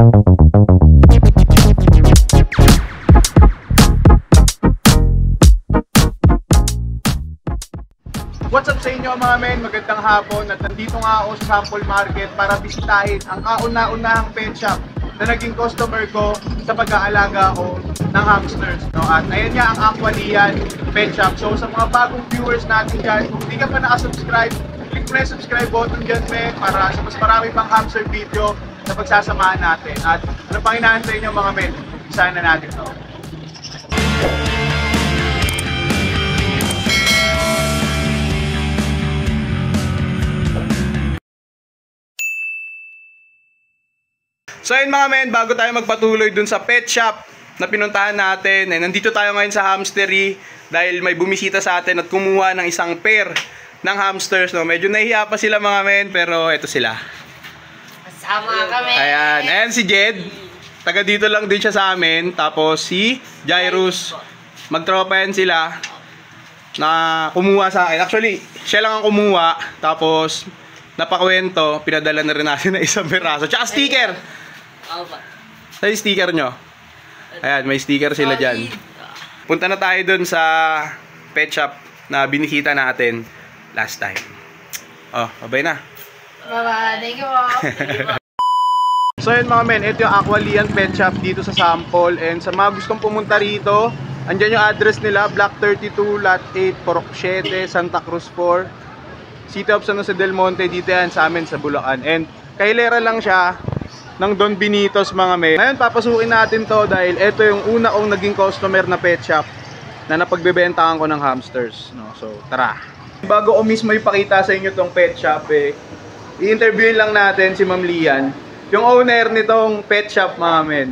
What's up sa inyo mga men? Magandang hapon at nandito nga ako sa sample market para bisitahin ang kauna-unahang pet shop na naging customer ko sa pag-aalaga ko ng hamsters. No? At ayan nga ang Aqualian Pet Shop. So sa mga bagong viewers natin dyan, kung hindi ka pa nakasubscribe, click mo na yung subscribe button dyan men para sa mas marami pang hamster video na pagsasamahan natin. At ano pang inaantay nyo mga men? Isahan na natin to. So ayun mga men, bago tayo magpatuloy dun sa pet shop na pinuntahan natin, nandito tayo ngayon sa hamstery dahil may bumisita sa atin at kumuha ng isang pair ng hamsters. No? Medyo nahihiya pa sila mga men, pero eto sila. Kasama kami. Ayan si Jed. Taga dito lang din siya sa amin. Tapos si Jairus. Magtropa yan sila na kumuha sa akin. Actually, siya lang ang kumuha. Tapos napakwento, pinadala na rin natin na isang piraso. Tsaka sticker. Sa sticker nyo. Ayan, may sticker sila dyan. Punta na tayo dun sa pet shop na binisita natin last time. Oh, bye na. Bye-bye. Thank you po. So yun mga men, ito yung Aqualian Pet Shop dito sa Sample. And sa mga gustong pumunta rito, andyan yung address nila, Block 32, Lot 8, Purok 7, Santa Cruz 4, City of San Jose del Monte. Dito yan sa amin sa Bulacan. And kahilera lang siya ng Don Benitos mga men. Ngayon papasukin natin to dahil ito yung una kong naging customer na pet shop na napagbebentahan ko ng hamsters, no? So tara. Bago ko mismo ipakita sa inyo tong pet shop i-interviewin lang natin si Ma'am Lian, yung owner nitong pet shop mga men.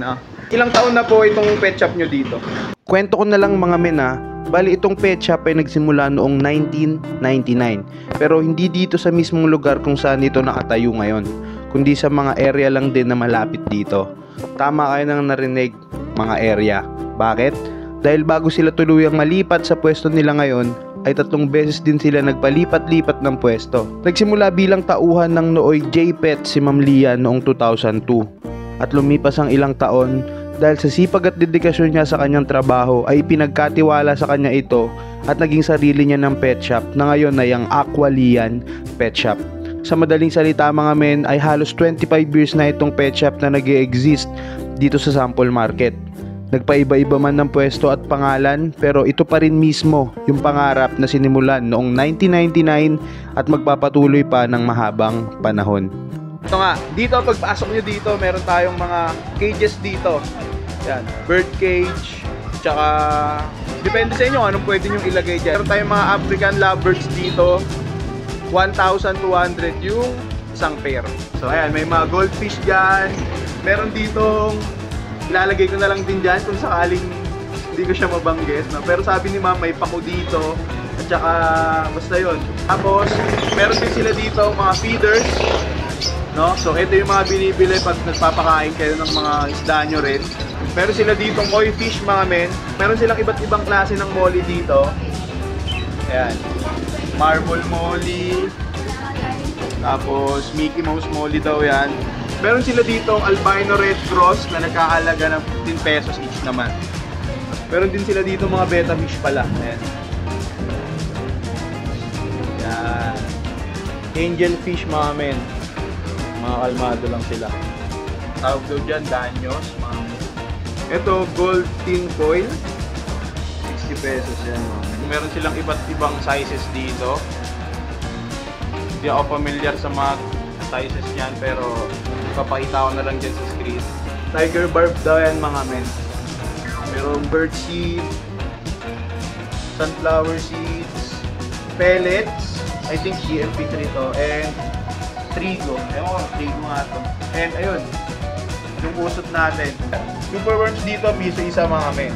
Ilang taon na po itong pet shop nyo dito? Kwento ko na lang mga men bali itong pet shop ay nagsimula noong 1999 pero hindi dito sa mismong lugar kung saan ito nakatayo ngayon, kundi sa mga area lang din na malapit dito. Tama kayo nang narinig, mga area. Bakit? Dahil bago sila tuluyang malipat sa pwesto nila ngayon, ay 3 beses din sila nagpalipat-lipat ng pwesto. Nagsimula bilang tauhan ng nooy J-Pet si Ma'am Lian noong 2002. At lumipas ang ilang taon, dahil sa sipag at dedikasyon niya sa kanyang trabaho ay pinagkatiwala sa kanya ito at naging sarili niya ng pet shop na ngayon ay ang Aqualian Pet Shop. Sa madaling salita mga men ay halos 25 years na itong pet shop na nag-e-exist dito sa Sample Market. Nagpaiba-iba man ng pwesto at pangalan pero ito pa rin mismo yung pangarap na sinimulan noong 1999 at magpapatuloy pa ng mahabang panahon. Ito nga, dito pagpasok nyo dito meron tayong mga cages dito. Yan, bird cage, tsaka depende sa inyo anong pwede nyo ilagay dyan. Meron tayong mga African lovebirds dito, 1,200 yung isang pair. So ayan, may mga goldfish dyan. Meron ditong ilalagay ko na lang din dyan kung sakaling hindi ko siya mabanggit, no? Pero sabi ni ma'am may pako dito at saka basta yun. Tapos meron din sila dito mga feeders, no? So ito yung mga binibili pag nagpapakain kayo ng mga isda nyo rin. Meron sila ditong koi fish mga men. Meron silang iba't ibang klase ng molly dito. Ayan, marble molly, tapos Mickey Mouse molly daw yan. Meron sila dito albino red cross na nagkakahalaga ng 15 pesos each naman. Meron din sila dito mga betta fish pala. Ayan. Yan. Angel fish mga men. Mga kalmado lang sila. Tawag daw dyan, danyos. Ito, gold tin foil. 60 pesos yan. Meron silang iba't ibang sizes dito. Hindi ako familiar sa mga sizes niyan pero papakita ko na lang dyan sa screen. Tiger barb daw yan mga men. Merong bird seed, sunflower seeds, pellets, I think GMP3 to, and trigo. Ewan, trigo nga to. And ayun, yung usot natin. Super worms dito, piso isa mga men.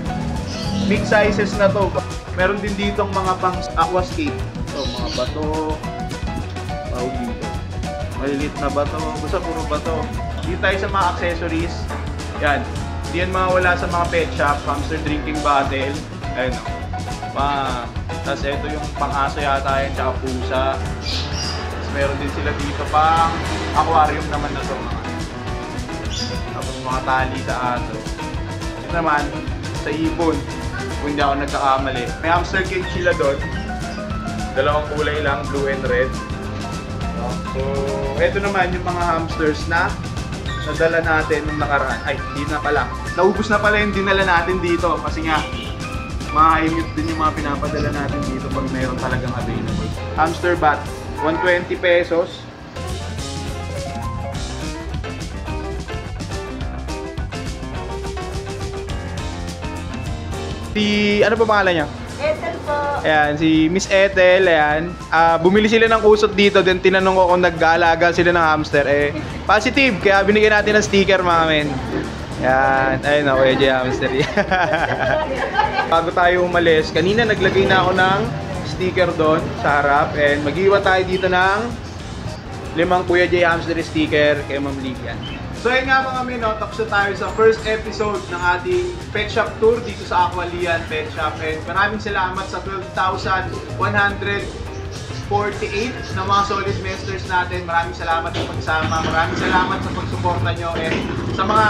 Big sizes na to. Meron din ditong mga pang aquascape. So, mga bato, tawag dito. Maliliit na bato, basta puro bato. Dito tayo sa mga accessories. Yan. Hindi yan mawala sa mga pet shop. Hamster drinking bottle. Ayun o. Tapos ito yung pang-aso yata yan, tsaka pusa. Tapos meron din sila dito pang aquarium naman na to. Tapos mga tali sa aso. Ito naman, sa ibon, kung hindi ako nagkakamali. May hamster cage sila doon. Dalawang kulay lang, blue and red. So, ito naman yung mga hamsters na nadala natin nung nakaraan. Ay, hindi na pala. Naubos na pala yung dinala natin dito kasi nga ma-mute din yung mga pinapadala natin dito pag mayroon talagang available. Hamster bat, 120 pesos. Ano pa pangalan niya? Ethel po. Ayan, si Miss Ethel, ayan. Bumili sila ng usot dito, then tinanong ko kung nag-aalaga sila ng hamster. Positive, kaya binigyan natin ng sticker, mga men. Ayan, ayun ako, AJ Hamster. Bago tayo umalis, kanina naglagay na ako ng sticker doon sa harap. And mag-iwan tayo dito ng 5 Kuya J Hamster sticker kay Ma'am Lilian. So ayun nga mga men, tapos na tayo sa first episode ng ating pet shop tour dito sa Aqualian Pet Shop. And maraming salamat sa 12,148 na mga solid mesters natin. Maraming salamat sa pagsama, maraming salamat sa pagsuporta nyo. And sa mga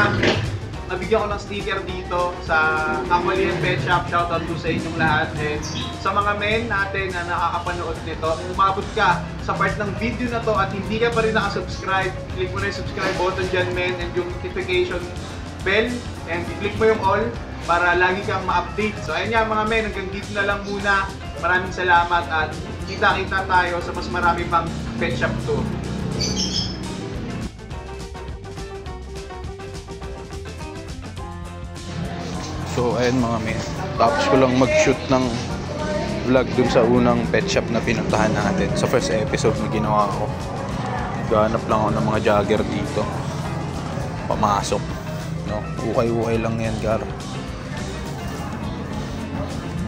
nabigyan ko ng sticker dito sa Aqualian Pet Shop, shoutout po sa inyong lahat. And sa mga men natin na nakakapanood nito, kung umabot ka sa part ng video na to at hindi ka pa rin nakasubscribe, click mo na yung subscribe button dyan, men, and yung notification bell, and i-click mo yung all para lagi kang ma-update. So ayun nga mga men, hanggang dito na lang muna. Maraming salamat at kita-kita tayo sa mas marami pang pet shop tour. So ayun mga men, tapos ko lang mag-shoot ng vlog dun sa unang pet shop na pinuntahan natin. Sa first episode na ginawa ko, gahanap lang ako ng mga jogger dito, pamasok, no? Ukay-ukay lang yan, gar.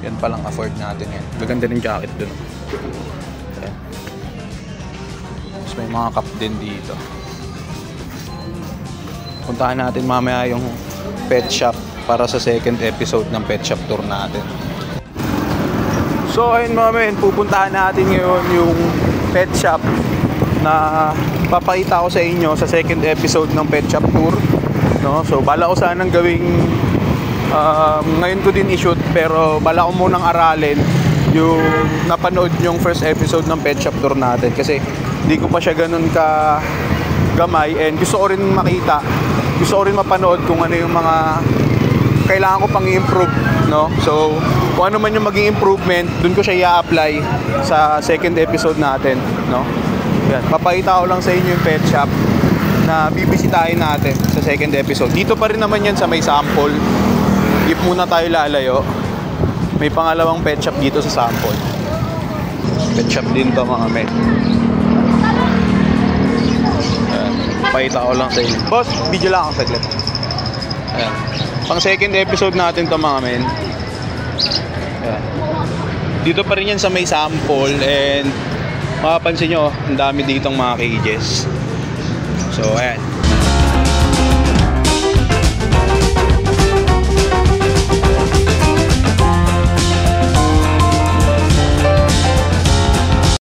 Yan palang afford natin yan. Gaganda ng jacket dun. Ayan. Tapos may mga cup din dito. Puntahan natin mamaya yung pet shop para sa second episode ng pet shop tour natin. So ayun mga men, pupuntahan natin ngayon yung pet shop na papakita ko sa inyo sa second episode ng pet shop tour, no? So bala ko sanang gawing ngayon ko din i-shoot, pero bala ko munang aralin yung napanood yung first episode ng pet shop tour natin kasi hindi ko pa siya ganun ka gamay, and gusto ko rin makita, gusto ko rin mapanood kung ano yung mga kailangan ko pang i-improve, no? So, kung ano man yung maging improvement, dun ko siya i-apply sa second episode natin, no? Yan, papakita ko lang sa inyo yung pet shop na bibisitahin natin sa second episode. Dito pa rin naman yan sa may sample. If muna tayo lalayo, may pangalawang pet shop dito sa sample. Pet shop din to mga men. Yan, papakita ko lang sa inyo. Boss, video lang ako saglit. Ayan. Pang second episode natin to mga men. Ayan. Dito pa rin yan sa may sample, and makapansin nyo, ang dami ditong mga cages. So ayan.